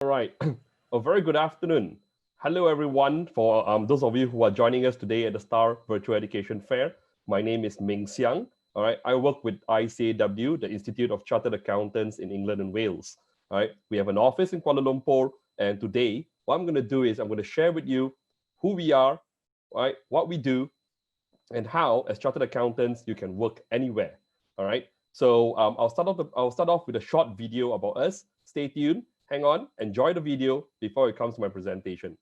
All right. A very good afternoon. Hello, everyone. For those of you who are joining us today at the Star Virtual Education Fair, my name is Ming Hsiang. All right. I work with ICAEW, the Institute of Chartered Accountants in England and Wales. All right. We have an office in Kuala Lumpur. And today, what I'm going to do is I'm going to share with you who we are, right, what we do, and how, as chartered accountants, you can work anywhere. All right. So I'll start off with a short video about us. Stay tuned. Hang on. Enjoy the video before it comes to my presentation.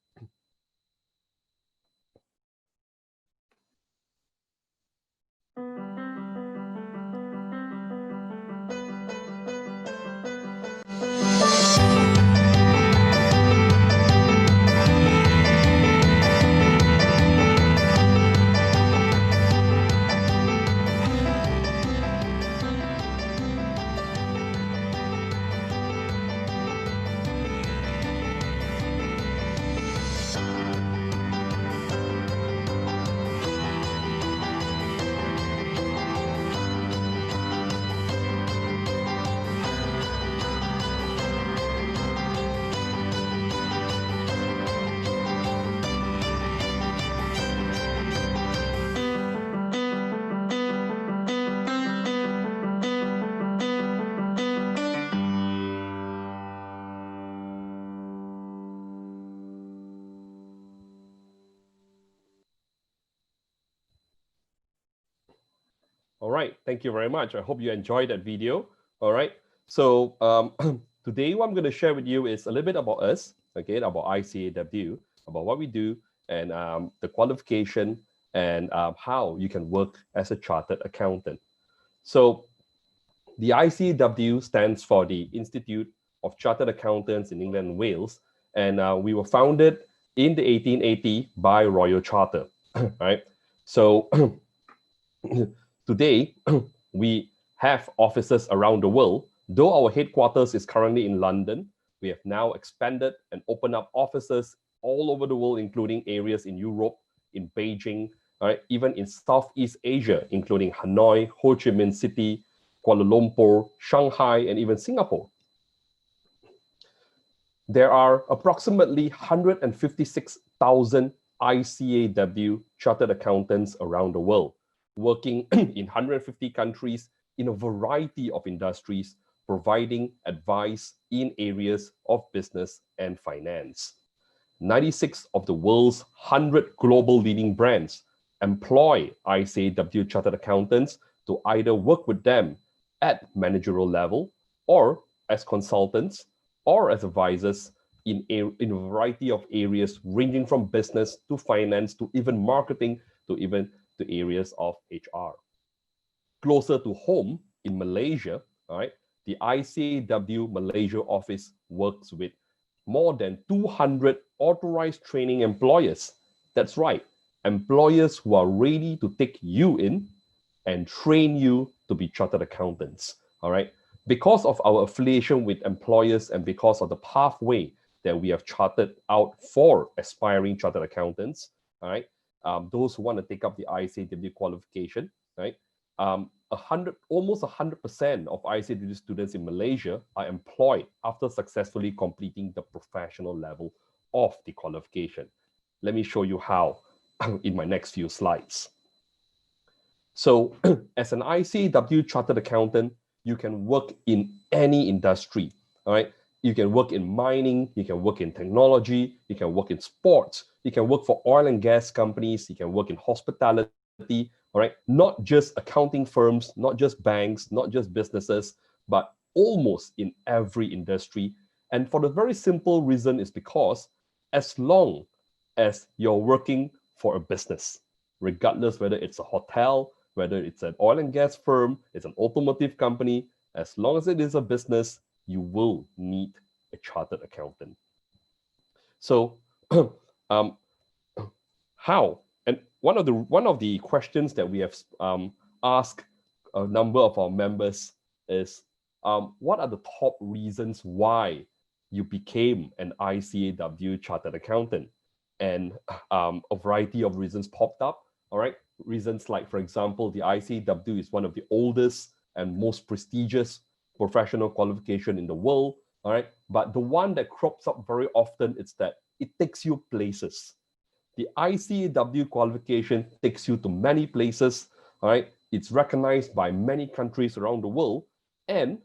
All right, thank you very much. I hope you enjoyed that video. All right, so today what I'm going to share with you is a little bit about us, again, about ICAEW, about what we do, and the qualification, and how you can work as a chartered accountant. So the ICAEW stands for the Institute of Chartered Accountants in England and Wales, and we were founded in the 1880 by Royal Charter, right? So today, we have offices around the world. Though our headquarters is currently in London, we have now expanded and opened up offices all over the world, including areas in Europe, in Beijing, right, even in Southeast Asia, including Hanoi, Ho Chi Minh City, Kuala Lumpur, Shanghai, and even Singapore. There are approximately 156,000 ICAEW chartered accountants around the world, working in 150 countries in a variety of industries, providing advice in areas of business and finance. 96 of the world's 100 global leading brands employ ICAEW chartered accountants to either work with them at managerial level or as consultants or as advisors in a variety of areas ranging from business to finance to even marketing to even the areas of HR. Closer to home in Malaysia, all right, the ICAEW Malaysia office works with more than 200 authorized training employers. That's right, employers who are ready to take you in and train you to be chartered accountants, all right? Because of our affiliation with employers and because of the pathway that we have charted out for aspiring chartered accountants, all right, those who want to take up the ICAEW qualification, right? Almost 100% of ICAEW students in Malaysia are employed after successfully completing the professional level of the qualification. Let me show you how in my next few slides. So as an ICAEW chartered accountant, you can work in any industry, all right? You can work in mining, you can work in technology, you can work in sports, you can work for oil and gas companies, you can work in hospitality, all right? Not just accounting firms, not just banks, not just businesses, but almost in every industry. And for the very simple reason is because as long as you're working for a business, regardless whether it's a hotel, whether it's an oil and gas firm, it's an automotive company, as long as it is a business, you will need a chartered accountant. So how? And one of the questions that we have asked a number of our members is, what are the top reasons why you became an ICAEW chartered accountant? And a variety of reasons popped up, all right? Reasons like, for example, the ICAEW is one of the oldest and most prestigious professional qualification in the world, all right? but the one that crops up very often is that it takes you places. The ICAEW qualification takes you to many places, all right? It's recognized by many countries around the world, and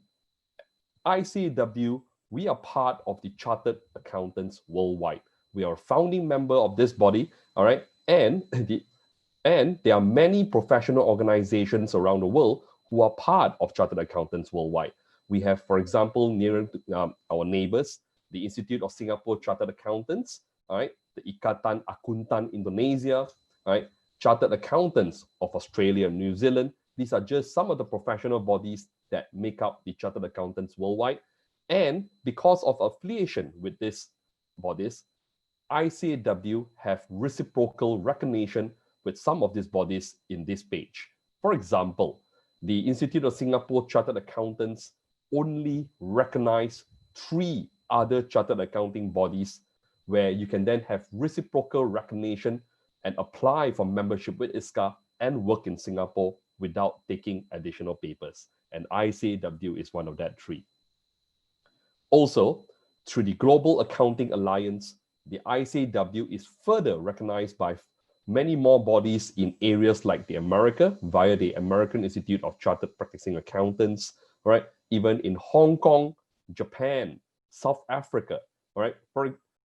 ICAEW, we are part of the Chartered Accountants Worldwide. We are a founding member of this body, all right? And there are many professional organizations around the world who are part of Chartered Accountants Worldwide. We have, for example, near our neighbors, the Institute of Singapore Chartered Accountants, all right? The Ikatan Akuntan Indonesia, all right? Chartered Accountants of Australia and New Zealand. These are just some of the professional bodies that make up the Chartered Accountants Worldwide. And because of affiliation with these bodies, ICAEW have reciprocal recognition with some of these bodies in this page. For example, the Institute of Singapore Chartered Accountants only recognize 3 other chartered accounting bodies where you can then have reciprocal recognition and apply for membership with ISCA and work in Singapore without taking additional papers. And ICAEW is one of that 3. Also, through the Global Accounting Alliance, the ICAEW is further recognized by many more bodies in areas like the America via the American Institute of Chartered Practicing Accountants, right? Even in Hong Kong, Japan, South Africa, right?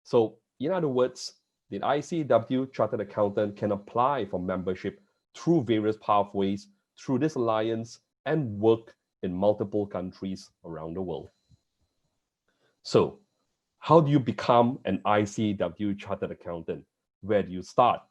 So in other words, the ICAEW Chartered Accountant can apply for membership through various pathways through this alliance and work in multiple countries around the world. So how do you become an ICAEW Chartered Accountant? Where do you start,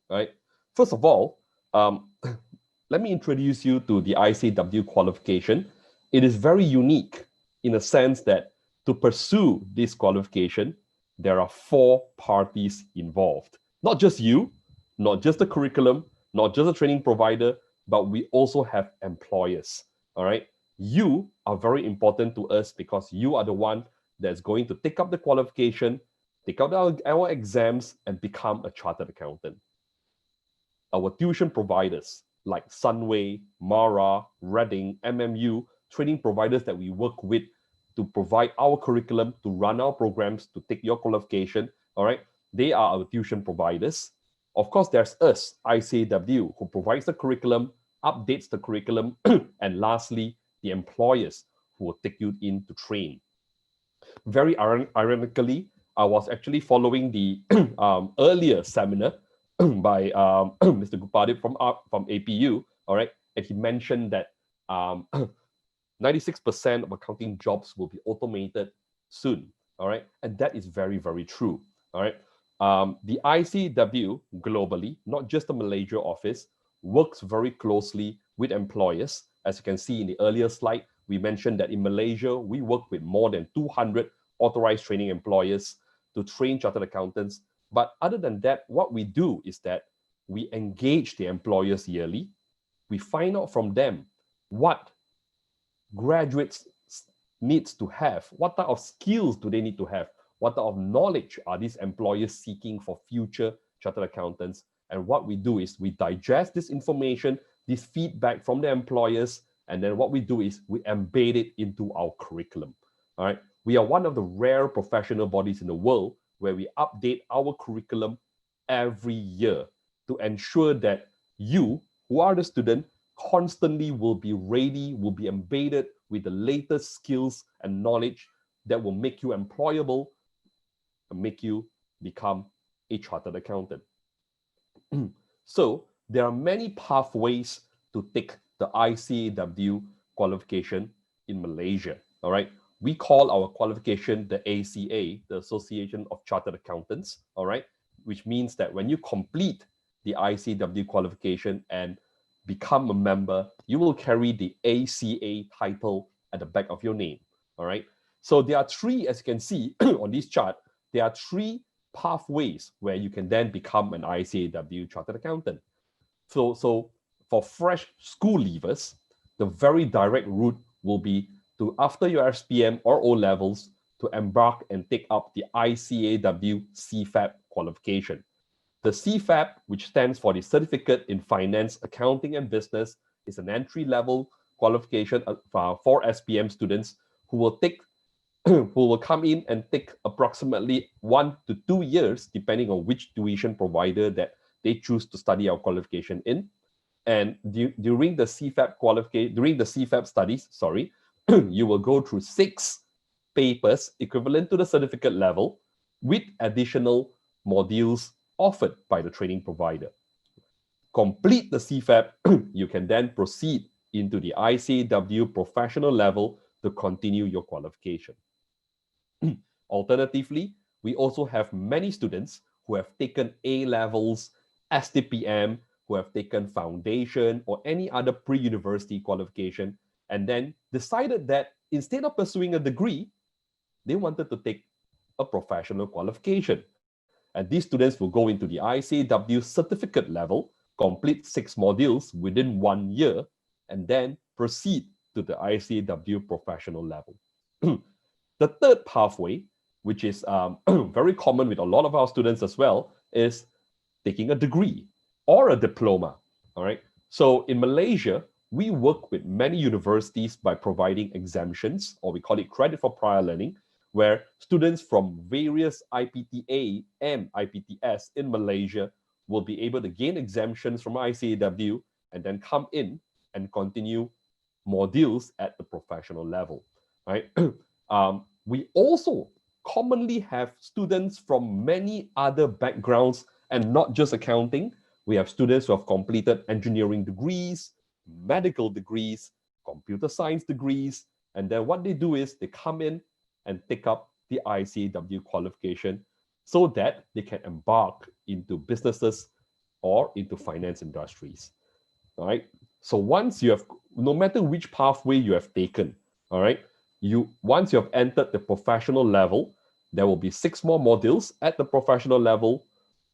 right? First of all, let me introduce you to the ICAEW qualification. It is very unique in a sense that to pursue this qualification, there are 4 parties involved. Not just you, not just the curriculum, not just a training provider, but we also have employers, all right? You are very important to us because you are the one that's going to take up the qualification, take out our exams, and become a chartered accountant. Our tuition providers like Sunway, Mara, Reading, MMU, training providers that we work with to provide our curriculum, to run our programs, to take your qualification, all right? They are our tuition providers. Of course, there's us, ICAEW, who provides the curriculum, updates the curriculum, and lastly, the employers who will take you in to train. Very ironically, I was actually following the earlier seminar by Mr. Gupadip from APU, all right? And he mentioned that 96% of accounting jobs will be automated soon, all right? And that is very, very true, all right? The ICAEW globally, not just the Malaysia office, works very closely with employers. As you can see in the earlier slide, we mentioned that in Malaysia, we work with more than 200 authorized training employers to train chartered accountants. But other than that, what we do is that we engage the employers yearly. We find out from them what graduates needs to have, what type of skills do they need to have, what type of knowledge are these employers seeking for future chartered accountants. And what we do is we digest this information, this feedback from the employers, and then what we do is we embed it into our curriculum, all right? We are one of the rare professional bodies in the world where we update our curriculum every year to ensure that you, who are the student, constantly will be ready, will be embedded with the latest skills and knowledge that will make you employable and make you become a chartered accountant. So there are many pathways to take the ICAEW qualification in Malaysia, all right? We call our qualification the ACA, the Association of Chartered Accountants, all right? Which means that when you complete the ICAEW qualification and become a member, you will carry the ACA title at the back of your name, all right? So there are 3, as you can see on this chart, there are 3 pathways where you can then become an ICAEW Chartered Accountant. So for fresh school leavers, the very direct route will be to, after your SPM or O-levels, to embark and take up the ICAEW CFAP qualification. The CFAP, which stands for the Certificate in Finance, Accounting and Business, is an entry-level qualification for SPM students who will take who will come in and take approximately 1 to 2 years, depending on which tuition provider that they choose to study our qualification in. And during the CFAP studies, you will go through 6 papers equivalent to the certificate level with additional modules offered by the training provider. Complete the CFAP, you can then proceed into the ICAEW professional level to continue your qualification. Alternatively, we also have many students who have taken A-levels, STPM, who have taken foundation or any other pre-university qualification, and then decided that instead of pursuing a degree, they wanted to take a professional qualification. And these students will go into the ICAEW certificate level, complete 6 modules within 1 year, and then proceed to the ICAEW professional level. The third pathway, which is very common with a lot of our students as well, is taking a degree or a diploma. All right. So in Malaysia, we work with many universities by providing exemptions, or we call it credit for prior learning, where students from various IPTA and IPTS in Malaysia will be able to gain exemptions from ICAEW and then come in and continue modules at the professional level. Right. We also commonly have students from many other backgrounds and not just accounting. We have students who have completed engineering degrees, medical degrees, computer science degrees, and then what they do is they come in and take up the ICAEW qualification so that they can embark into businesses or into finance industries. All right. So once you have, no matter which pathway you have taken, all right, once you have entered the professional level, there will be 6 more modules at the professional level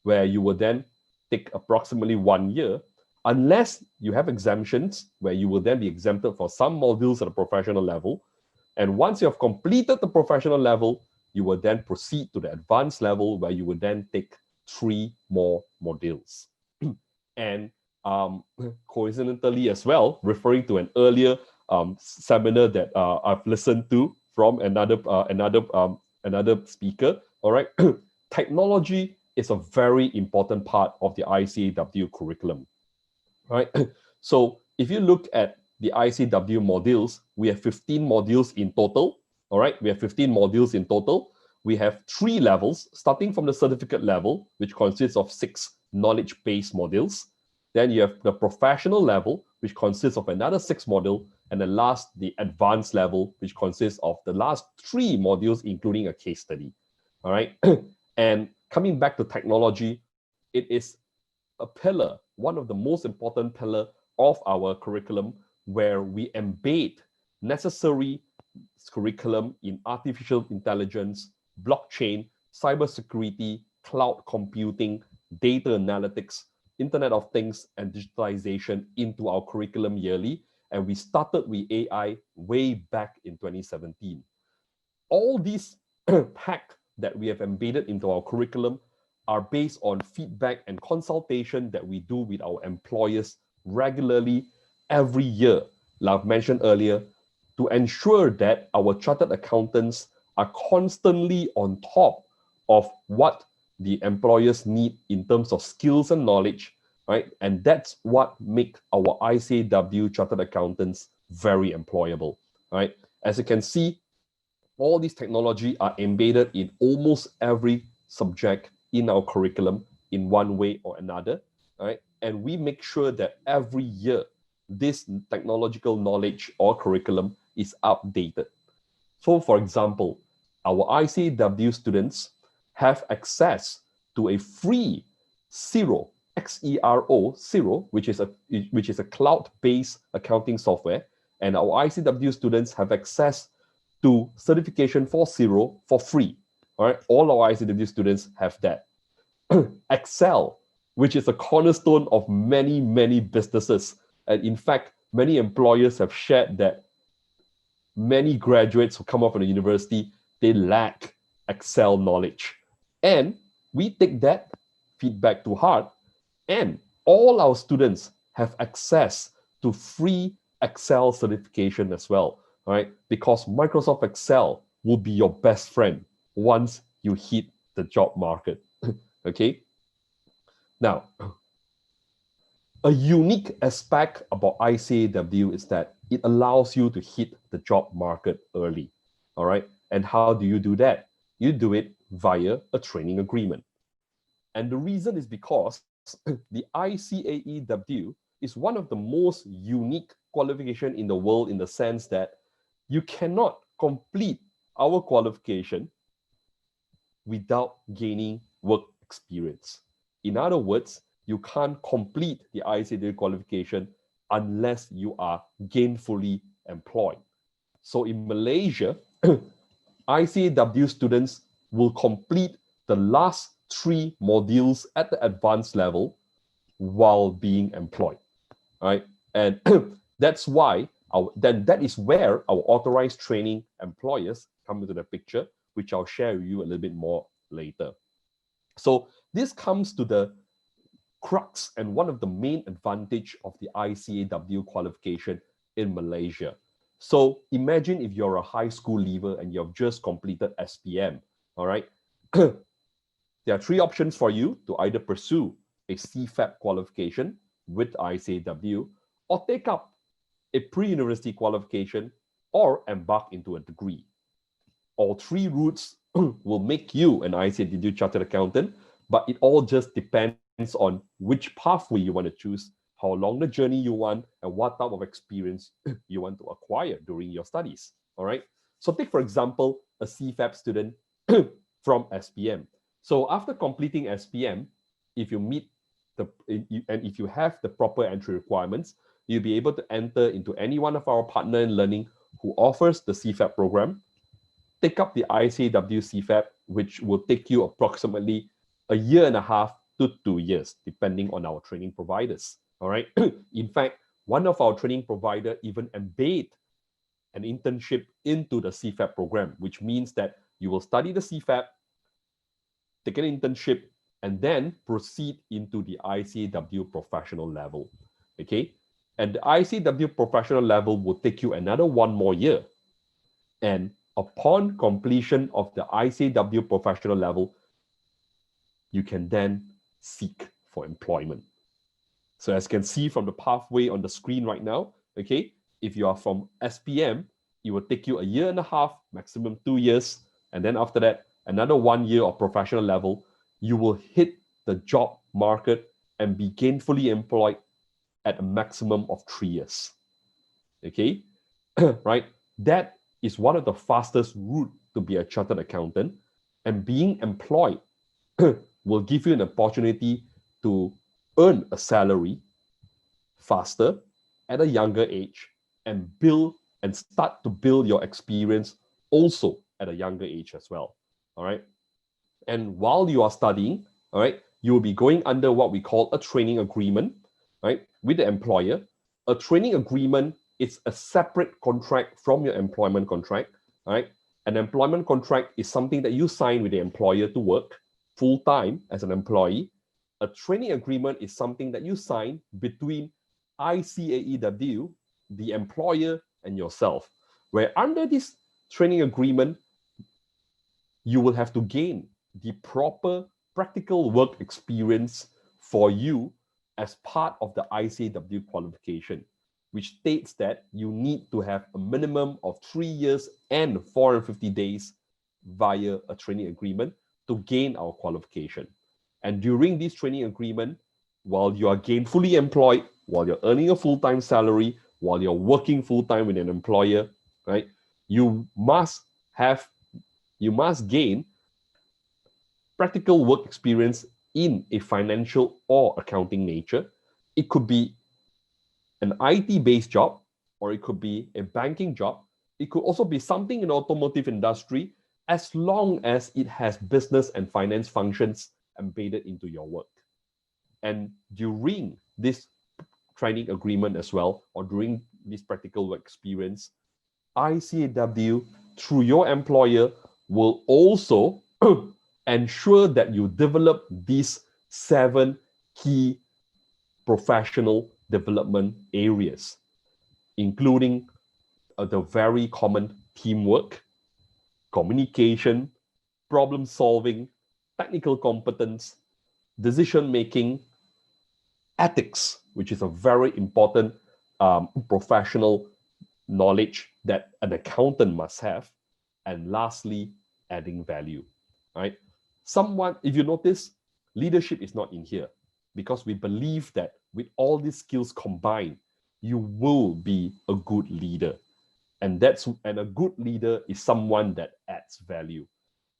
where you will then take approximately 1 year, unless you have exemptions where you will then be exempted for some modules at the professional level. And once you have completed the professional level, you will then proceed to the advanced level where you will then take 3 more modules. And coincidentally as well, referring to an earlier seminar that I've listened to from another speaker, all right, technology is a very important part of the ICAEW curriculum, right? So if you look at the ICAEW modules, we have 15 modules in total, all right? We have 15 modules in total. We have 3 levels, starting from the certificate level, which consists of 6 knowledge-based modules. Then you have the professional level, which consists of another 6 modules, and then last, the advanced level, which consists of the last 3 modules, including a case study, all right? And coming back to technology, it is a pillar, one of the most important pillars of our curriculum, where we embed necessary curriculum in artificial intelligence, blockchain, cybersecurity, cloud computing, data analytics, Internet of Things, and digitalization into our curriculum yearly. And we started with AI way back in 2017. All these pack that we have embedded into our curriculum are based on feedback and consultation that we do with our employers regularly every year, like I've mentioned earlier, to ensure that our chartered accountants are constantly on top of what the employers need in terms of skills and knowledge, right? And that's what makes our ICAEW chartered accountants very employable, right? As you can see, all these technology are embedded in almost every subject in our curriculum in one way or another, right? And we make sure that every year this technological knowledge or curriculum is updated. So for example, our ICAEW students have access to a free Xero, Xero, which is a cloud-based accounting software, and our ICAEW students have access to certification for Xero for free. All right, all our ICAEW students have that. Excel, which is a cornerstone of many, many businesses. And in fact, many employers have shared that many graduates who come out from the university, they lack Excel knowledge. And we take that feedback to heart, and all our students have access to free Excel certification as well, right? Because Microsoft Excel will be your best friend once you hit the job market. Okay? Now, a unique aspect about ICAEW is that it allows you to hit the job market early. All right? And how do you do that? You do it via a training agreement. And the reason is because the ICAEW is one of the most unique qualification in the world, in the sense that you cannot complete our qualification without gaining work experience. In other words, you can't complete the ICAEW qualification unless you are gainfully employed. So in Malaysia, ICAEW students will complete the last 3 modules at the advanced level while being employed, right? And that's why that is where our authorized training employers come into the picture, which I'll share with you a little bit more later. So this comes to the crux and one of the main advantage of the ICAEW qualification in Malaysia. So imagine if you're a high school leaver and you've just completed SPM, all right? There are 3 options for you to either pursue a CFAP qualification with ICAEW, or take up a pre-university qualification, or embark into a degree. All 3 routes will make you an ICAEW chartered accountant, but it all just depends on which pathway you want to choose, how long the journey you want, and what type of experience you want to acquire during your studies. All right. So take, for example, a CFAP student from SPM. So after completing SPM, if you meet and if you have the proper entry requirements, you'll be able to enter into any one of our partner in learning who offers the CFAP program, take up the ICAEW CFAP, which will take you approximately 1.5 to 2 years, depending on our training providers. All right. In fact, one of our training provider even embed an internship into the CFAP program, which means that you will study the CFAP, take an internship, and then proceed into the ICAEW professional level. Okay. And the ICAEW professional level will take you another 1 more year. And upon completion of the ICAEW professional level, you can then seek for employment. So as you can see from the pathway on the screen right now, okay, if you are from SPM, it will take you 1.5 years, maximum 2 years. And then after that, another 1 year of professional level, you will hit the job market and be gainfully employed at a maximum of 3 years. Okay, right? That is one of the fastest route to be a chartered accountant, and being employed will give you an opportunity to earn a salary faster at a younger age and start to build your experience also at a younger age as well. All right. And while you are studying, all right, you will be going under what we call a training agreement, right, with the employer. A training agreement is a separate contract from your employment contract. All right. An employment contract is something that you sign with the employer to work full-time as an employee. A training agreement is something that you sign between ICAEW, the employer, and yourself, where under this training agreement, you will have to gain the proper practical work experience for you as part of the ICAEW qualification, which states that you need to have a minimum of 3 years and 450 days via a training agreement to gain our qualification. And during this training agreement, while you are gainfully employed, while you're earning a full-time salary, while you're working full-time with an employer, right, you must gain practical work experience in a financial or accounting nature. It could be an IT-based job, or it could be a banking job. It could also be something in the automotive industry, as long as it has business and finance functions embedded into your work. And during this training agreement as well, or during this practical work experience, ICAEW, through your employer, will also ensure that you develop these 7 key professional development areas, including the very common teamwork, communication, problem solving, technical competence, decision making, ethics, which is a very important professional knowledge that an accountant must have, and lastly, adding value, right? If you notice, leadership is not in here because we believe that with all these skills combined, you will be a good leader. And a good leader is someone that adds value.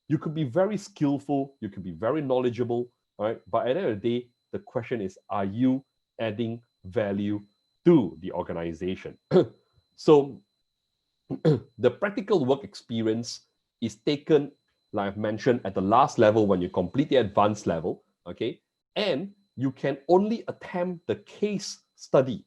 You could be very skillful, you could be very knowledgeable, right? But at the end of the day, the question is, are you adding value to the organization? So the practical work experience is taken, like I've mentioned, at the last level when you complete the advanced level, okay? And you can only attempt the case study,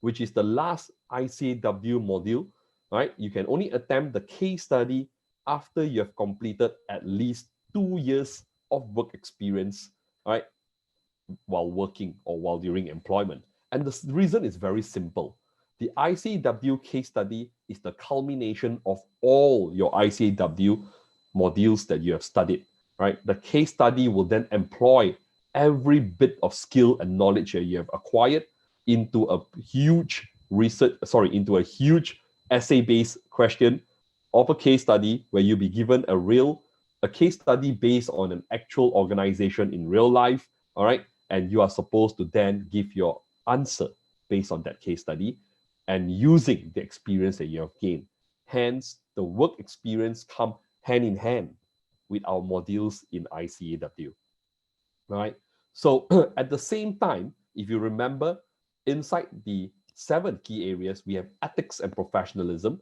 which is the last ICAEW module, right? You can only attempt the case study after you have completed at least 2 years of work experience, right? While working or while during employment. And the reason is very simple. The ICAEW case study is the culmination of all your ICAEW modules that you have studied, right? The case study will then employ every bit of skill and knowledge that you have acquired into a huge essay-based question of a case study where you'll be given a case study based on an actual organization in real life, all right? And you are supposed to then give your answer based on that case study and using the experience that you have gained. Hence, the work experience come hand in hand with our modules in ICAEW, right? So at the same time, if you remember, inside the 7 key areas, we have ethics and professionalism.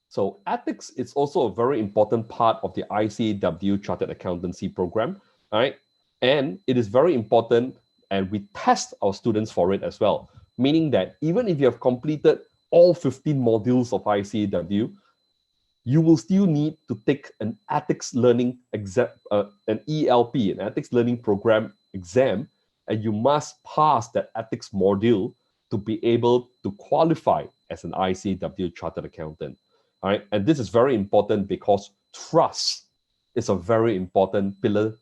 So ethics is also a very important part of the ICAEW Chartered Accountancy program, right? And it is very important, and we test our students for it as well, meaning that even if you have completed all 15 modules of ICAEW, you will still need to take an ethics learning exam, an ELP, an ethics learning program exam, and you must pass that ethics module to be able to qualify as an ICAEW Chartered Accountant. All right, and this is very important because trust is a very important pillar,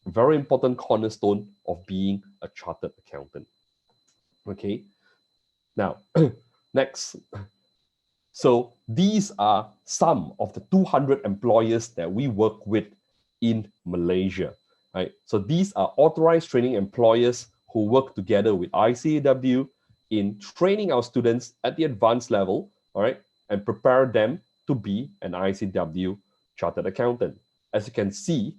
very important cornerstone of being a chartered accountant. Okay, now next. So these are some of the 200 employers that we work with in Malaysia, right? So these are authorized training employers who work together with ICAEW in training our students at the advanced level, all right, and prepare them to be an ICAEW chartered accountant. As you can see,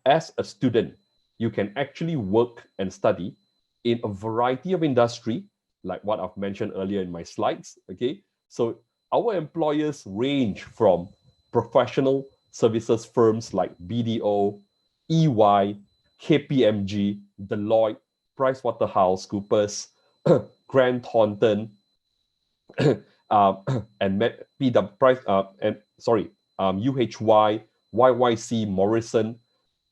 as a student, you can actually work and study in a variety of industry, like what I've mentioned earlier in my slides, okay? So our employers range from professional services firms like BDO, EY, KPMG, Deloitte, PricewaterhouseCoopers, Grant Thornton, UHY, YYC, Morrison,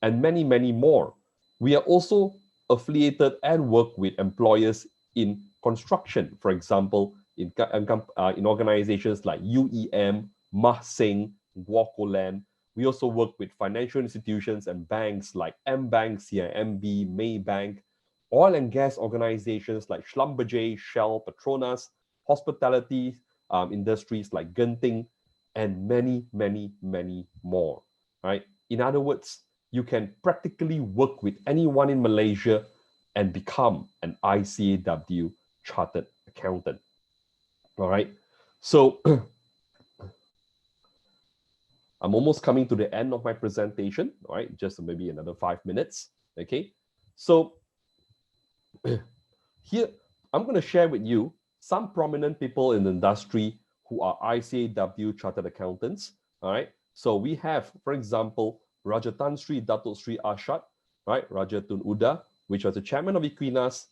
and many, many more. We are also affiliated and work with employers in construction, for example, in organizations like UEM, Mah Sing, Guocoland. We also work with financial institutions and banks like M-Bank, CIMB, Maybank, oil and gas organizations like Schlumberger, Shell, Petronas, hospitality industries like Genting, and many, many, many more, right? In other words, you can practically work with anyone in Malaysia and become an ICAEW chartered accountant. All right. So I'm almost coming to the end of my presentation. All right, just maybe another 5 minutes. Okay. So here I'm going to share with you some prominent people in the industry who are ICAEW chartered accountants. All right. So we have, for example, Raja Tan Sri Datuk Sri Arshad, right? Raja Tun Uda, which was the chairman of Equinas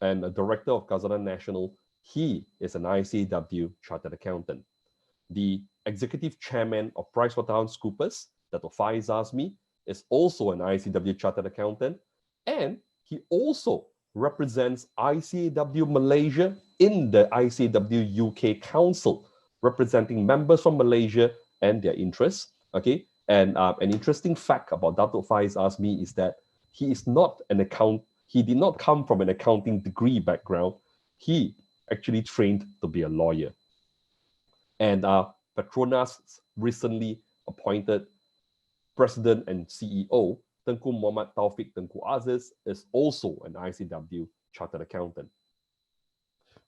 and a director of Khazanah National. He is an ICAEW chartered accountant. The executive chairman of PricewaterhouseCoopers, Dato' Faiz Azmi, is also an ICAEW chartered accountant, and he also represents ICAEW Malaysia in the ICAEW UK Council, representing members from Malaysia and their interests. Okay, and an interesting fact about Dato Faiz Azmi is that he is not an account. He did not come from an accounting degree background. He actually trained to be a lawyer. And Petronas recently appointed President and CEO Tengku Muhammad Taufik Tengku Aziz is also an ICAEW chartered accountant.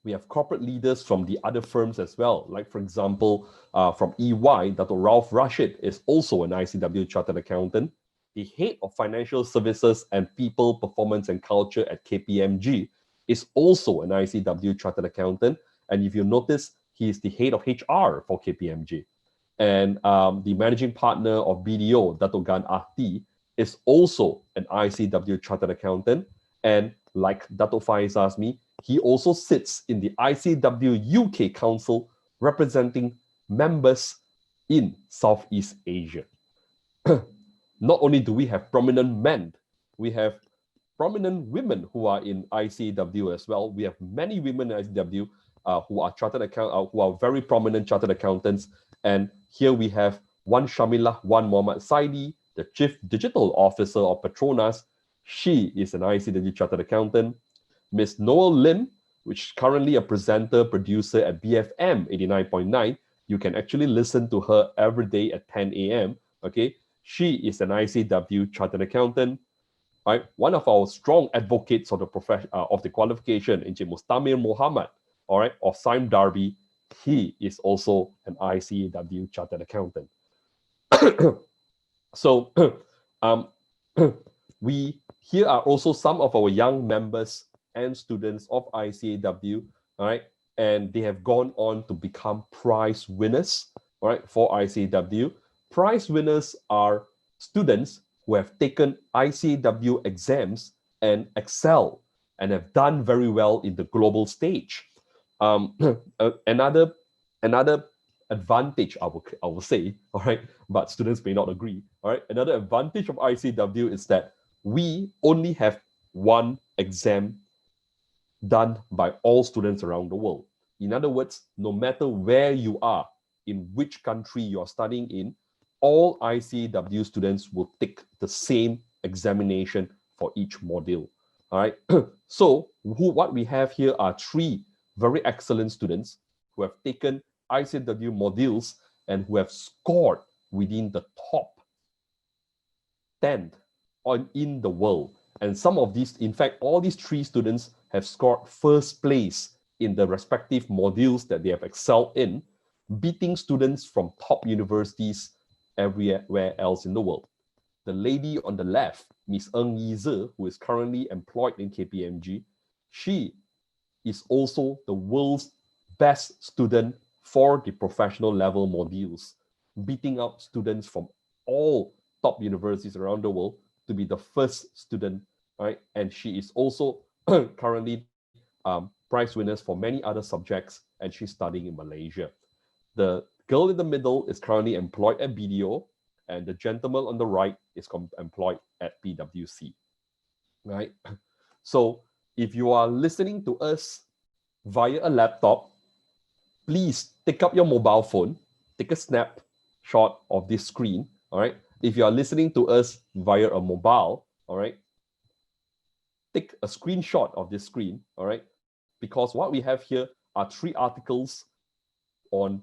We have corporate leaders from the other firms as well. Like, for example, from EY, Dr. Ralph Rashid is also an ICAEW chartered accountant. The head of financial services and people, performance and culture at KPMG is also an ICAEW chartered accountant. And if you notice, he is the head of HR for KPMG. And the managing partner of BDO, Dato Gan Ahti, is also an ICAEW chartered accountant. And like Dato Faiz Azmi, he also sits in the ICAEW UK Council representing members in Southeast Asia. Not only do we have prominent men, we have prominent women who are in ICAEW as well. We have many women in ICAEW who are who are very prominent chartered accountants. And here we have one Shamila, one Muhammad Saidi, the Chief Digital Officer of Petronas. She is an ICAEW chartered accountant. Miss Noel Lim, which is currently a presenter, producer at BFM 89.9. You can actually listen to her every day at 10 a.m. Okay, she is an ICAEW chartered accountant. Right, one of our strong advocates of the profession of the qualification, Encik Mustamir Muhammad, all right, of Sime Darby, he is also an ICAEW chartered accountant. So, here are also some of our young members and students of ICAEW, all right, and they have gone on to become prize winners, all right, for ICAEW. Prize winners are students who have taken ICAEW exams and excel and have done very well in the global stage. Another advantage, I will say, all right, but students may not agree, all right. Another advantage of ICAEW is that we only have one exam done by all students around the world. In other words, no matter where you are, in which country you are studying in, all ICAEW students will take the same examination for each module. All right. So what we have here are three very excellent students who have taken ICAEW modules and who have scored within the top 10 in the world. And some of these, in fact, all these three students have scored first place in the respective modules that they have excelled in, beating students from top universities everywhere else in the world. The lady on the left, Miss Ng Yize, who is currently employed in KPMG, she is also the world's best student for the professional level modules, beating out students from all top universities around the world to be the first student, right? And she is also currently prize winners for many other subjects, and she's studying in Malaysia. The girl in the middle is currently employed at BDO, and the gentleman on the right is employed at PwC, right? So if you are listening to us via a laptop, please take up your mobile phone, take a snapshot of this screen, all right? If you are listening to us via a mobile, all right, take a screenshot of this screen, all right? Because what we have here are three articles on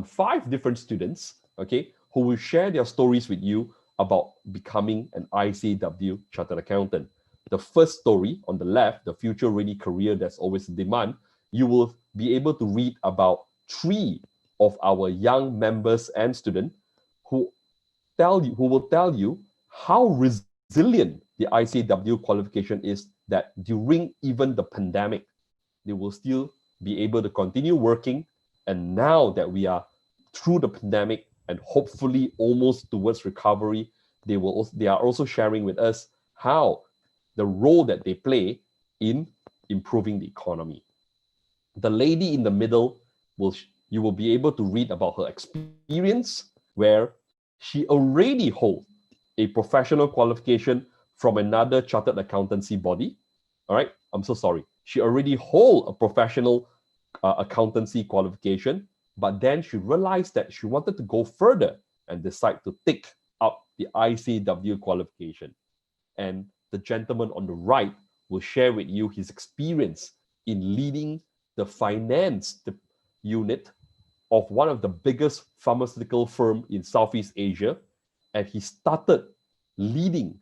five different students, okay, who will share their stories with you about becoming an ICAEW chartered accountant. The first story on the left, the future ready career that's always in demand, you will be able to read about three of our young members and students who will tell you how resilient the ICAEW qualification is, that during even the pandemic, they will still be able to continue working. And now that we are through the pandemic and hopefully almost towards recovery, they are also sharing with us how the role that they play in improving the economy. The lady in the middle, you will be able to read about her experience, where she already holds a professional qualification from another chartered accountancy body. All right, I'm so sorry. She already holds a professional accountancy qualification But then she realized that she wanted to go further and decide to take up the ICAEW qualification. And the gentleman on the right will share with you his experience in leading the finance unit of one of the biggest pharmaceutical firm in Southeast Asia. And he started leading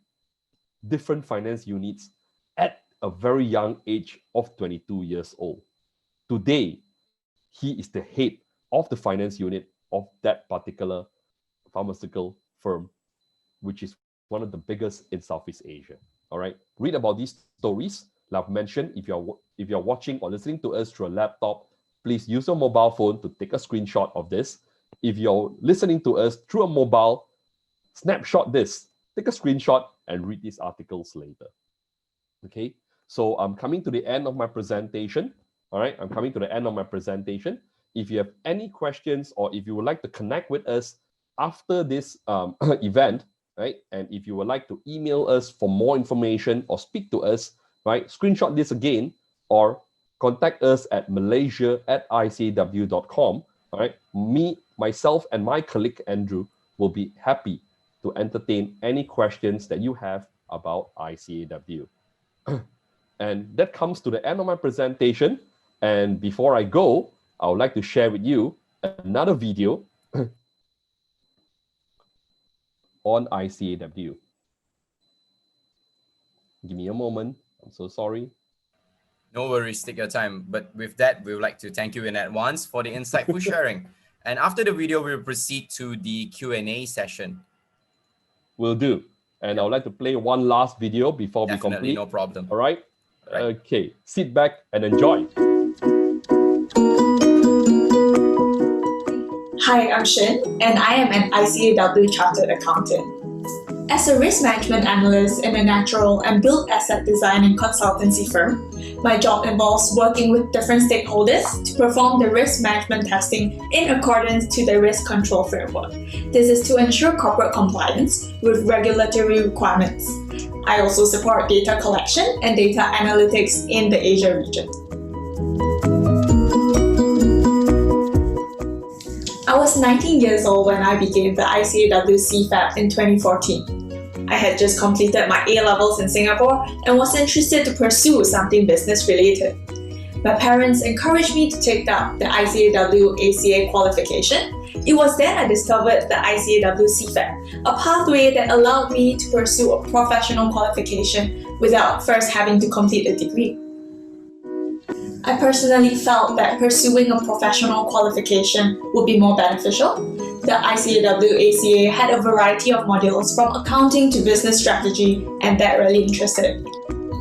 different finance units at a very young age of 22 years old. Today, he is the head of the finance unit of that particular pharmaceutical firm, which is one of the biggest in Southeast Asia. All right, read about these stories. Like I've mentioned, if you're watching or listening to us through a laptop, please use your mobile phone to take a screenshot of this. If you're listening to us through a mobile, snapshot this, take a screenshot, and read these articles later. Okay, so I'm coming to the end of my presentation. All right, I'm coming to the end of my presentation. If you have any questions or if you would like to connect with us after this event, right, and if you would like to email us for more information or speak to us, right, screenshot this again or contact us at malaysia@icaew.com. All right, myself, and my colleague Andrew will be happy to entertain any questions that you have about ICAEW. And that comes to the end of my presentation. And before I go, I would like to share with you another video on ICAEW. Give me a moment. I'm so sorry. No worries, take your time. But with that, we would like to thank you in advance for the insightful sharing. And after the video, we'll proceed to the Q&A session. Will do. And I would like to play one last video before we complete. No problem. All right? Okay, sit back and enjoy. Hi, I'm Shin, and I am an ICAEW Chartered Accountant. As a risk management analyst in a natural and built asset design and consultancy firm, my job involves working with different stakeholders to perform the risk management testing in accordance to the risk control framework. This is to ensure corporate compliance with regulatory requirements. I also support data collection and data analytics in the Asia region. I was 19 years old when I began the ICAEW CFAP in 2014. I had just completed my A-levels in Singapore and was interested to pursue something business related. My parents encouraged me to take up the ICAEW ACA qualification. It was then I discovered the ICAEW CFAP, a pathway that allowed me to pursue a professional qualification without first having to complete a degree. I personally felt that pursuing a professional qualification would be more beneficial. The ICAEW ACA had a variety of modules from accounting to business strategy, and that really interested me.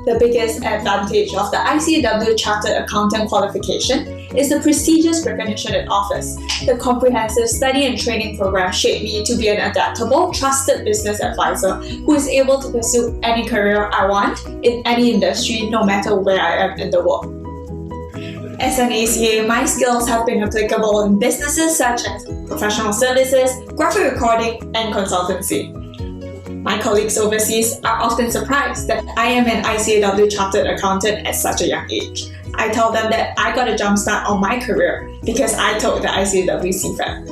The biggest advantage of the ICAEW Chartered Accountant qualification is the prestigious recognition it offers. The comprehensive study and training program shaped me to be an adaptable, trusted business advisor who is able to pursue any career I want in any industry, no matter where I am in the world. As an ACA, my skills have been applicable in businesses such as professional services, graphic recording, and consultancy. My colleagues overseas are often surprised that I am an ICAEW Chartered Accountant at such a young age. I tell them that I got a jump start on my career because I took the ICAEW CFAP.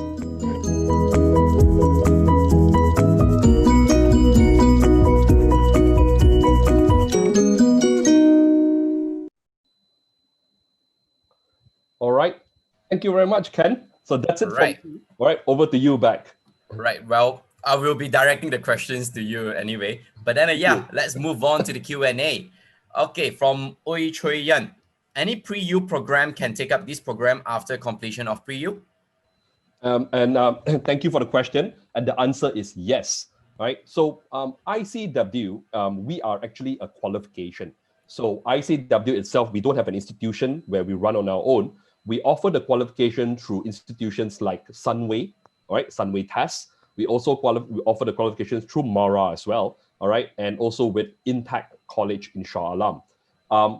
All right. Thank you very much, Ken. So that's it. Right. All right. Over to you back. Right. Well, I will be directing the questions to you anyway. But then, let's move on to the Q&A. Okay, from Oi Choi Yan. Any pre-U program can take up this program after completion of pre-U? Thank you for the question. And the answer is yes. Right. So ICAEW, we are actually a qualification. So ICAEW itself, we don't have an institution where we run on our own. We offer the qualification through institutions like Sunway, all right, Sunway Tests. We also offer the qualifications through Mara as well, all right, and also with Intact College in Shah Alam.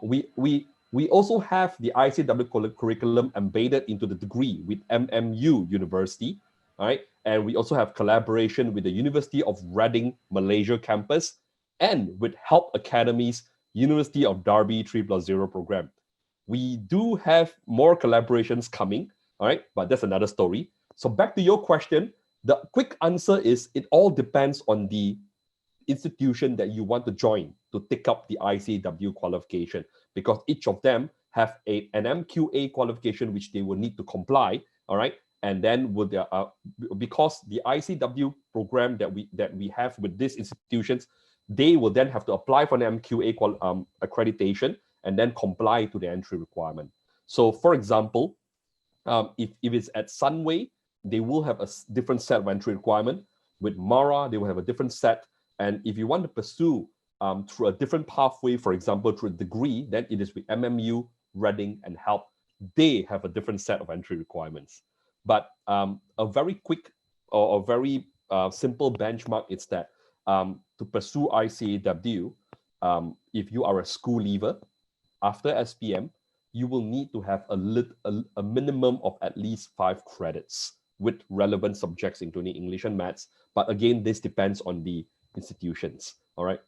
We also have the ICAEW curriculum embedded into the degree with MMU University, all right, and we also have collaboration with the University of Reading Malaysia campus and with Help Academy's University of Derby 3+0 program. We do have more collaborations coming. All right, but that's another story. So back to your question, the quick answer is it all depends on the institution that you want to join to take up the ICAEW qualification, because each of them have an MQA qualification which they will need to comply. All right, and then with the because the ICAEW program that we have with these institutions, they will then have to apply for an MQA accreditation and then comply to the entry requirement. So, for example, if it's at Sunway, they will have a different set of entry requirement. With Mara, they will have a different set. And if you want to pursue through a different pathway, for example, through a degree, then it is with MMU, Reading, and HELP. They have a different set of entry requirements. But a very quick or a very simple benchmark is that to pursue ICAEW, if you are a school leaver, after SPM, you will need to have a minimum of at least 5 credits with relevant subjects, including English and Maths. But again, this depends on the institutions. All right.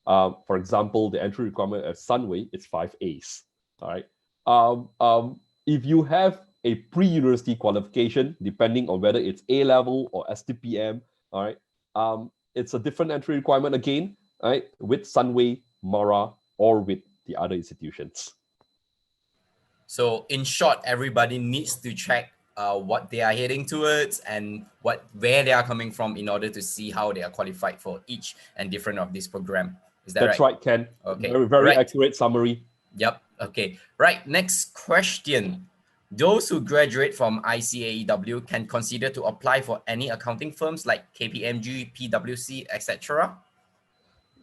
For example, the entry requirement at Sunway is 5 A's. All right. If you have a pre-university qualification, depending on whether it's A level or STPM, all right, it's a different entry requirement again, right, with Sunway, Mara, or with the other institutions. So in short, everybody needs to check what they are heading towards and where they are coming from in order to see how they are qualified for each and different of this program. Is that right? That's right, Ken. Okay. Very accurate summary. Yep. Okay. Right. Next question. Those who graduate from ICAEW can consider to apply for any accounting firms like KPMG, PwC, etc.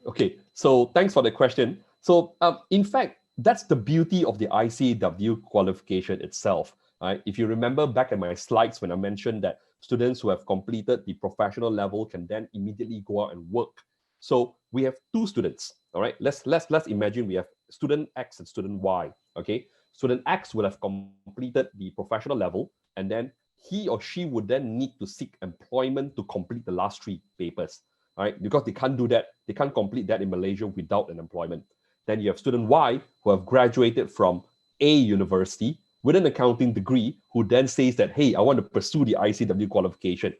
Okay. So thanks for the question. So in fact, that's the beauty of the ICAEW qualification itself. Right? If you remember back in my slides when I mentioned that students who have completed the professional level can then immediately go out and work. So we have 2 students. All right. Let's imagine we have student X and student Y. Okay. Student X will have completed the professional level, and then he or she would then need to seek employment to complete the last 3 papers. All right, because they can't do that. They can't complete that in Malaysia without an employment. Then you have student Y who have graduated from A university with an accounting degree, who then says that, hey, I want to pursue the ICAEW qualification.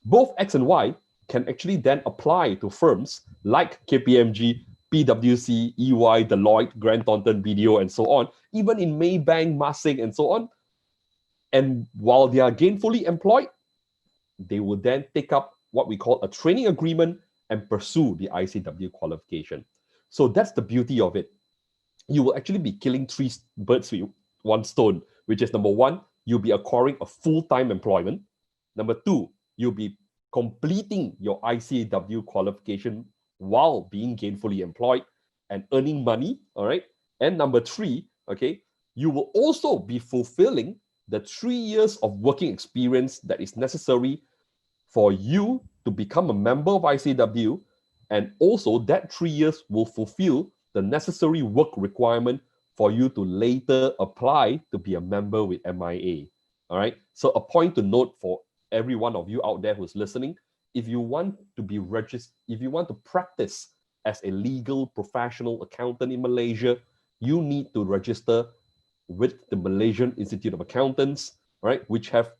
Both X and Y can actually then apply to firms like KPMG, PwC, EY, Deloitte, Grant Thornton, BDO, and so on, even in Maybank, Masing, and so on. And while they are gainfully employed, they will then take up what we call a training agreement and pursue the ICAEW qualification. So that's the beauty of it. You will actually be killing 3 birds with 1 stone, which is number 1, you'll be acquiring a full-time employment. Number 2, you'll be completing your ICAEW qualification while being gainfully employed and earning money. All right. And number 3, okay, you will also be fulfilling the 3 years of working experience that is necessary for you to become a member of ICAEW, and also that 3 years will fulfill the necessary work requirement for you to later apply to be a member with MIA. All right. So a point to note for every one of you out there who's listening, if you want to be registered, if you want to practice as a legal professional accountant in Malaysia, you need to register with the Malaysian Institute of Accountants, right, which have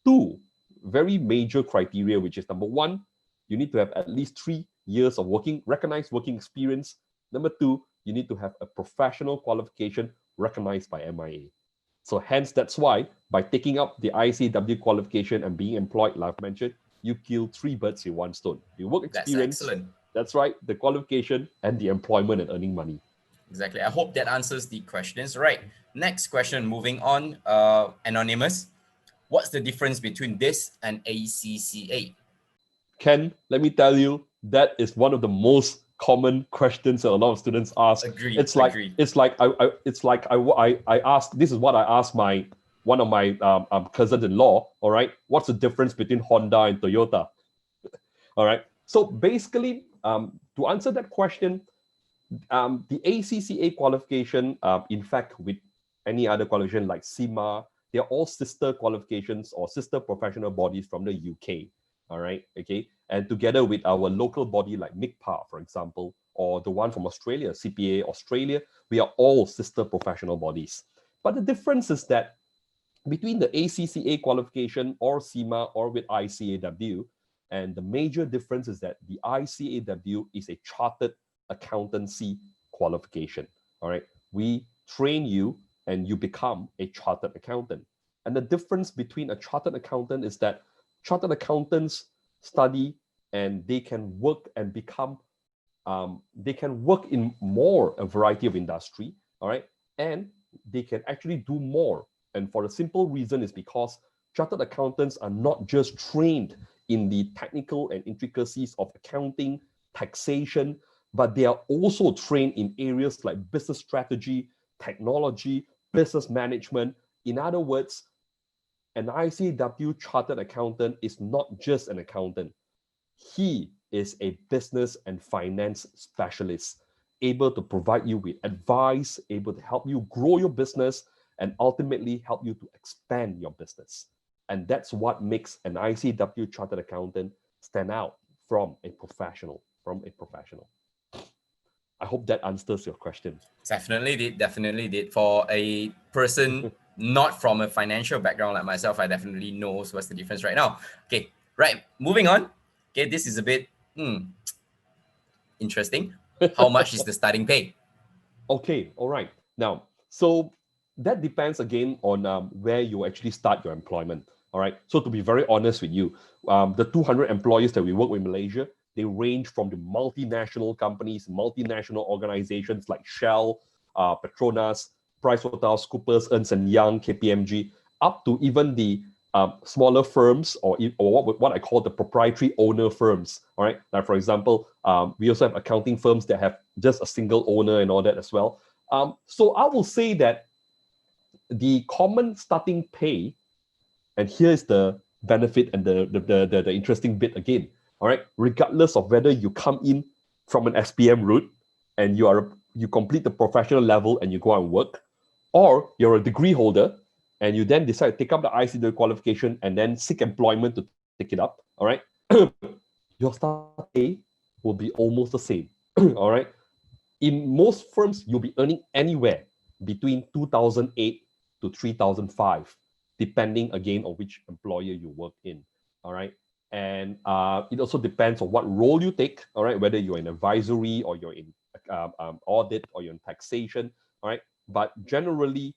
2 very major criteria, which is number 1, you need to have at least 3 years of recognized working experience. Number 2, you need to have a professional qualification recognized by MIA. So hence, that's why by taking up the ICAEW qualification and being employed, like I've mentioned, you kill 3 birds with 1 stone. The work experience, that's excellent. That's right, the qualification and the employment and earning money. Exactly. I hope that answers the questions. Right. Next question, moving on. Anonymous. What's the difference between this and ACCA? Ken, let me tell you, that is one of the most common questions that a lot of students ask. Agreed. It's like I asked. This is what I asked one of my cousins-in-law. All right, what's the difference between Honda and Toyota? All right. So basically, to answer that question, the ACCA qualification, in fact, with any other qualification like CIMA, they're all sister qualifications or sister professional bodies from the UK. All right, okay, and together with our local body like MICPA, for example, or the one from Australia, CPA Australia, we are all sister professional bodies. But the difference is that between the ACCA qualification or CIMA or with ICAEW. And the major difference is that the ICAEW is a chartered accountancy qualification. All right. We train you and you become a chartered accountant. And the difference between a chartered accountant is that chartered accountants study and they can work and become, they can work in a variety of industry, all right? And they can actually do more. And for the simple reason is because chartered accountants are not just trained in the technical and intricacies of accounting, taxation, but they are also trained in areas like business strategy, technology, business management. In other words, an ICAEW chartered accountant is not just an accountant. He is a business and finance specialist, able to provide you with advice, able to help you grow your business, and ultimately help you to expand your business. And that's what makes an ICAEW chartered accountant stand out from a professional. I hope that answers your question. Definitely did. For a person not from a financial background like myself, I definitely knows what's the difference right now. Okay, right, moving on. Okay, this is a bit interesting. How much is the starting pay? Okay, all right. Now, so that depends again on where you actually start your employment. All right. So to be very honest with you, the 200 employees that we work with in Malaysia, they range from the multinational companies, multinational organizations like Shell, Petronas, PricewaterhouseCoopers, Ernst & Young, KPMG, up to even the smaller firms or what I call the proprietary owner firms. All right. Like for example, we also have accounting firms that have just a single owner and all that as well. So I will say that the common starting pay, and here's the benefit and the interesting bit again. All right, regardless of whether you come in from an SPM route and you complete the professional level and you go and work, or you're a degree holder and you then decide to take up the ICAEW qualification and then seek employment to take it up. All right, your starting pay will be almost the same. All right, in most firms you'll be earning anywhere between 2008 to 3005, depending again on which employer you work in. All right. And it also depends on what role you take, all right, whether you're in advisory or you're in audit or you're in taxation, all right. But generally,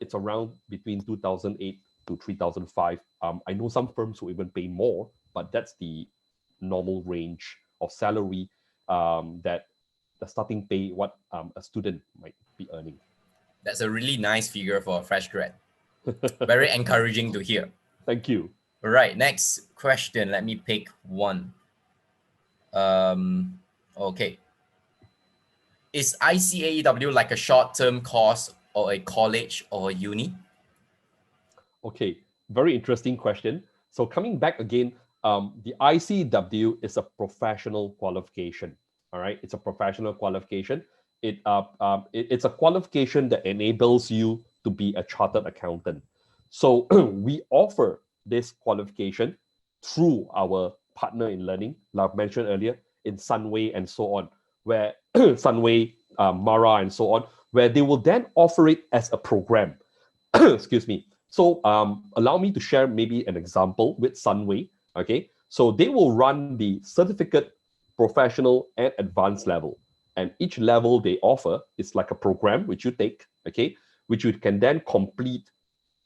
it's around between 2008 to 3005. I know some firms will even pay more, but that's the normal range of salary that the starting pay, what a student might be earning. That's a really nice figure for a fresh grad. Very encouraging to hear. Thank you. All right, next question. Let me pick one. Okay. Is ICAEW like a short-term course or a college or a uni? Okay, very interesting question. So coming back again, the ICAEW is a professional qualification. All right, it's a professional qualification. It's a qualification that enables you to be a chartered accountant. So we offer this qualification through our partner in learning, like I mentioned earlier, in Sunway and so on, where Sunway, Mara and so on, where they will then offer it as a program. Excuse me. So allow me to share maybe an example with Sunway. Okay, so they will run the certificate, professional, and advanced level. And each level they offer is like a program which you take, okay, which you can then complete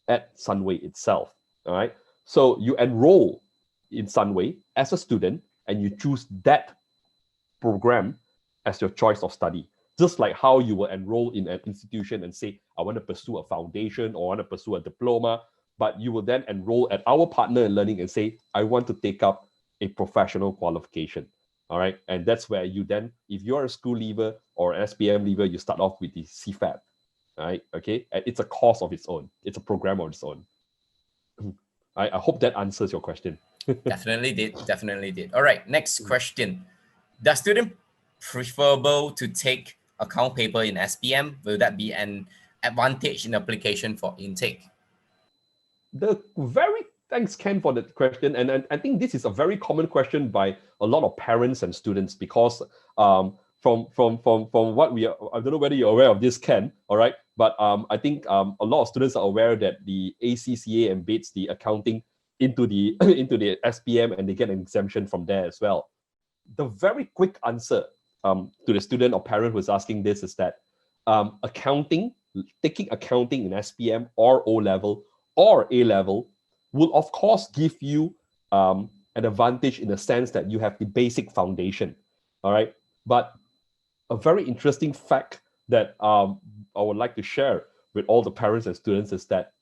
at Sunway itself. All right. So you enroll in Sunway as a student and you choose that program as your choice of study. Just like how you will enroll in an institution and say, I want to pursue a foundation or I want to pursue a diploma, but you will then enroll at our partner in learning and say, I want to take up a professional qualification. All right. And that's where you then, if you're a school leaver or an SPM leaver, you start off with the CFAP. All right. Okay. And it's a course of its own. It's a program of its own. I hope that answers your question. Definitely did. All right. Next question. Does student preferable to take account paper in SPM? Will that be an advantage in application for intake? Thanks, Ken, for that question. And I think this is a very common question by a lot of parents and students because from what we are, I don't know whether you're aware of this, Ken, all right? But I think a lot of students are aware that the ACCA embeds the accounting into the into the SPM, and they get an exemption from there as well. The very quick answer to the student or parent who's asking this is that taking accounting in SPM or O level or A level will of course give you an advantage in the sense that you have the basic foundation, all right? But a very interesting fact that I would like to share with all the parents and students is that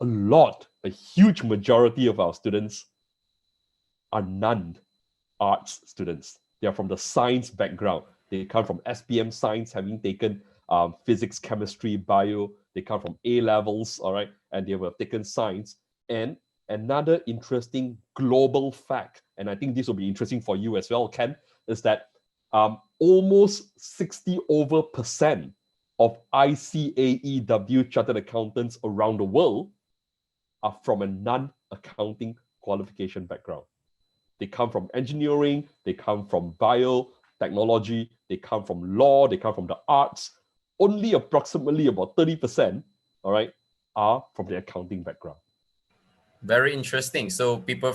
a huge majority of our students are non-arts students. They are from the science background. They come from SPM science, having taken physics, chemistry, bio. They come from A levels, all right, and they have taken science. And another interesting global fact, and I think this will be interesting for you as well, Ken, is that almost 60% of ICAEW chartered accountants around the world are from a non-accounting qualification background. They come from engineering, they come from biotechnology, they come from law, they come from the arts. Only approximately about 30%, all right, are from the accounting background. Very interesting. So people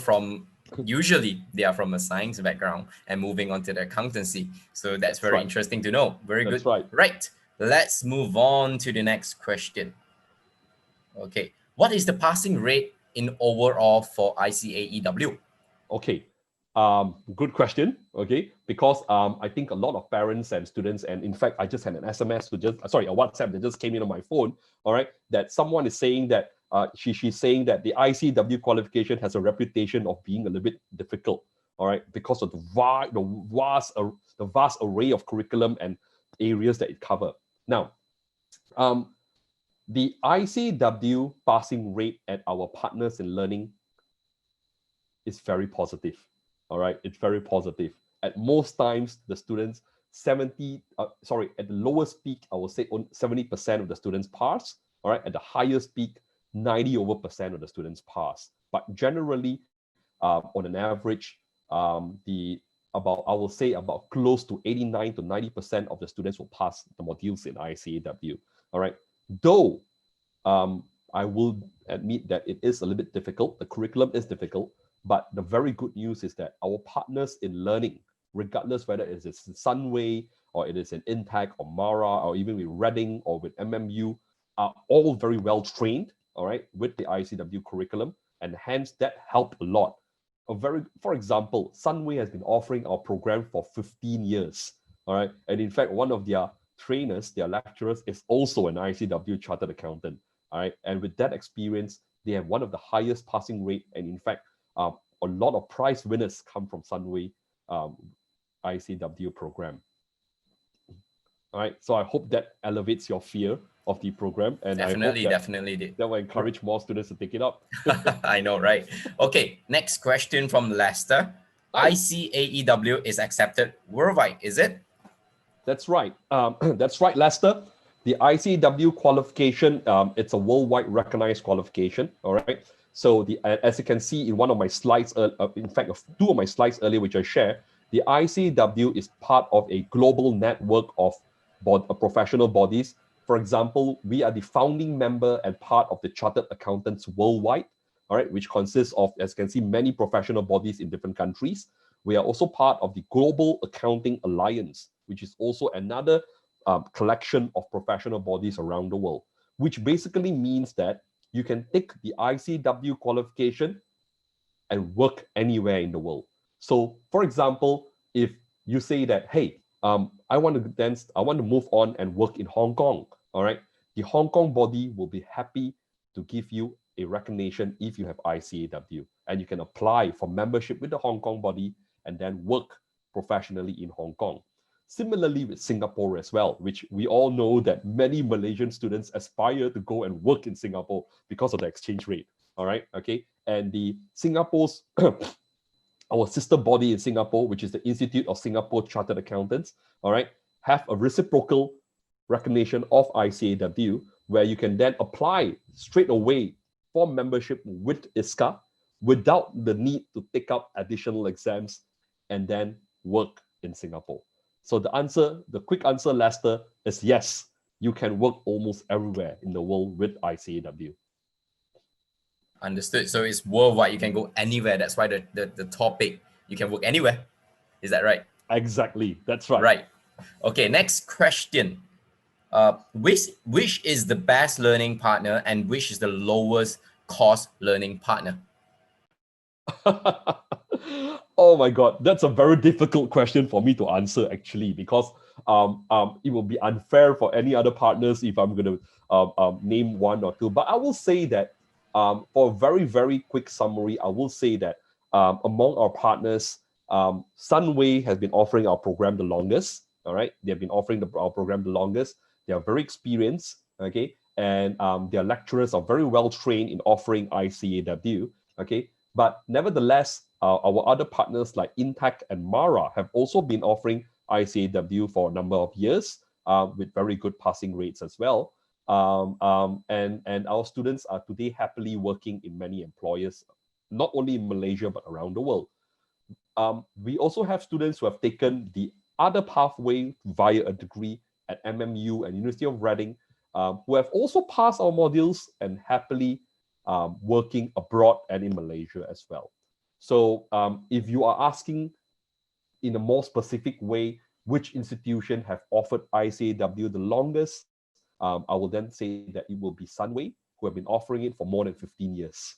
usually they are from a science background and moving on to the accountancy. So that's very right. interesting to know. Very That's good. Right. Let's move on to the next question. Okay. What is the passing rate in overall for ICAEW? Okay. Good question. Okay, because I think a lot of parents and students, and in fact, I just had an SMS a WhatsApp that just came in on my phone. All right, that someone is saying that she's saying that the ICAEW qualification has a reputation of being a little bit difficult. All right, because of the vast array of curriculum and areas that it covers. Now, the ICAEW passing rate at our partners in learning is very positive. All right, it's very positive. At most times, the students, at the lowest peak, I would say 70% of the students pass. All right, at the highest peak, 90% of the students pass. But generally, on an average, I will say about close to 89 to 90% of the students will pass the modules in ICAEW. All right, though I will admit that it is a little bit difficult. The curriculum is difficult. But the very good news is that our partners in learning, regardless whether it is in Sunway or it is in Intact or Mara or even with Reading or with MMU, are all very well trained, all right, with the ICAEW curriculum, and hence that helped a lot. For example, Sunway has been offering our program for 15 years, all right, and in fact, one of their trainers, their lecturers, is also an ICAEW chartered accountant, all right, and with that experience, they have one of the highest passing rate, and in fact, a lot of prize winners come from Sunway ICAEW program. All right, so I hope that elevates your fear of the program, and definitely did. That will encourage more students to take it up. I know, right? Okay, next question from Lester. ICAEW is accepted worldwide, is it? That's right. That's right, Lester. The ICAEW qualification, it's a worldwide recognized qualification. All right. So as you can see in one of my slides, in fact, two of my slides earlier, which I share, the ICAEW is part of a global network of professional bodies. For example, we are the founding member and part of the Chartered Accountants Worldwide, all right, which consists of, as you can see, many professional bodies in different countries. We are also part of the Global Accounting Alliance, which is also another collection of professional bodies around the world, which basically means that you can take the ICAEW qualification and work anywhere in the world. So, for example, if you say that, hey, I want to move on and work in Hong Kong, all right, the Hong Kong body will be happy to give you a recognition if you have ICAEW, and you can apply for membership with the Hong Kong body and then work professionally in Hong Kong. Similarly with Singapore as well, which we all know that many Malaysian students aspire to go and work in Singapore because of the exchange rate. All right, okay. And the Singapore's, our sister body in Singapore, which is the Institute of Singapore Chartered Accountants, all right, have a reciprocal recognition of ICAEW, where you can then apply straight away for membership with ISCA without the need to take up additional exams and then work in Singapore. So the quick answer, Lester, is yes. You can work almost everywhere in the world with ICAEW. Understood. So it's worldwide. You can go anywhere. That's why the topic, you can work anywhere. Is that right? Exactly. That's right. Right. Okay, next question. Which is the best learning partner and which is the lowest cost learning partner? Oh my God, that's a very difficult question for me to answer actually, because it will be unfair for any other partners if I'm going to name one or two. But I will say that for a very, very quick summary, I will say that among our partners, Sunway has been offering our program the longest. All right, they've been offering our program the longest. They are very experienced. Okay, and their lecturers are very well trained in offering ICAEW. Okay. But nevertheless, our other partners like Intech and Mara have also been offering ICAEW for a number of years with very good passing rates as well. And our students are today happily working in many employers, not only in Malaysia, but around the world. We also have students who have taken the other pathway via a degree at MMU and University of Reading, who have also passed our modules and happily working abroad and in Malaysia as well. So if you are asking in a more specific way, which institution have offered ICAEW the longest, I will then say that it will be Sunway, who have been offering it for more than 15 years.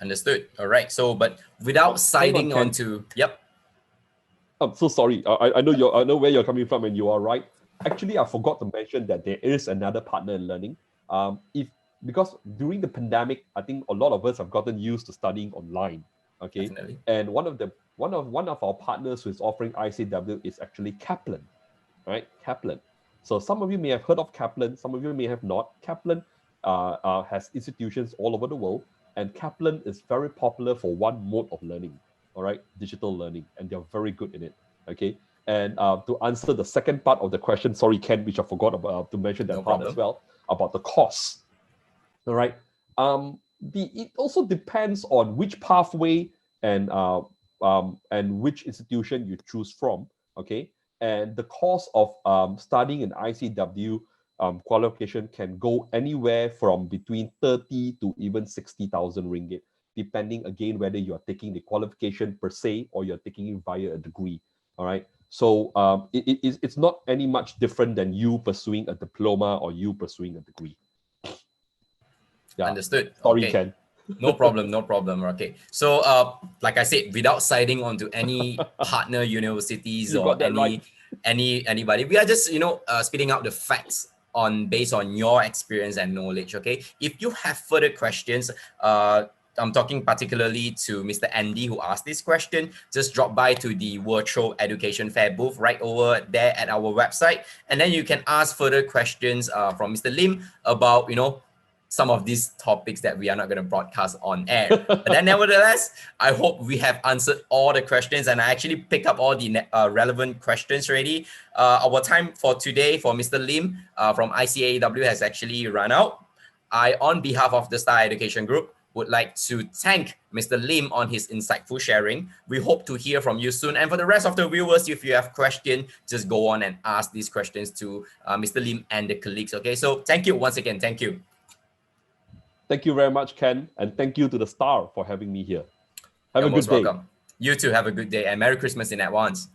Understood. All right. So, but without siding onto, yep. I'm so sorry. I know where you're coming from, and you are right. Actually, I forgot to mention that there is another partner in learning. Because during the pandemic, I think a lot of us have gotten used to studying online. Okay, Definitely. and one of our partners who is offering ICAEW is actually Kaplan, right? Kaplan. So some of you may have heard of Kaplan, some of you may have not. Kaplan has institutions all over the world, and Kaplan is very popular for one mode of learning. All right, digital learning, and they're very good in it. Okay, and to answer the second part of the question, sorry, Ken, which I forgot about to mention that part as well about the cost. All right. It also depends on which pathway and which institution you choose from. Okay, and the cost of studying an ICAEW qualification can go anywhere from between 30 to even 60,000 ringgit, depending again whether you are taking the qualification per se or you're taking it via a degree. All right. So it's not any much different than you pursuing a diploma or you pursuing a degree. Yeah. Understood. Sorry, okay. Ken. No problem. Okay. So, like I said, without siding onto any partner universities or anybody, we are just spitting out the facts based on your experience and knowledge. Okay. If you have further questions, I'm talking particularly to Mr. Andy who asked this question. Just drop by to the virtual education fair booth right over there at our website, and then you can ask further questions from Mr. Lim about some of these topics that we are not going to broadcast on air. But then nevertheless, I hope we have answered all the questions, and I actually pick up all the relevant questions already. Our time for today for Mr. Lim from ICAEW has actually run out. I, on behalf of the Star Education Group, would like to thank Mr. Lim on his insightful sharing. We hope to hear from you soon. And for the rest of the viewers, if you have questions, just go on and ask these questions to Mr. Lim and the colleagues. Okay, so thank you once again. Thank you. Thank you very much, Ken. And thank you to the Star for having me here. Have You're a good most day. welcome. You too, have a good day and Merry Christmas in advance.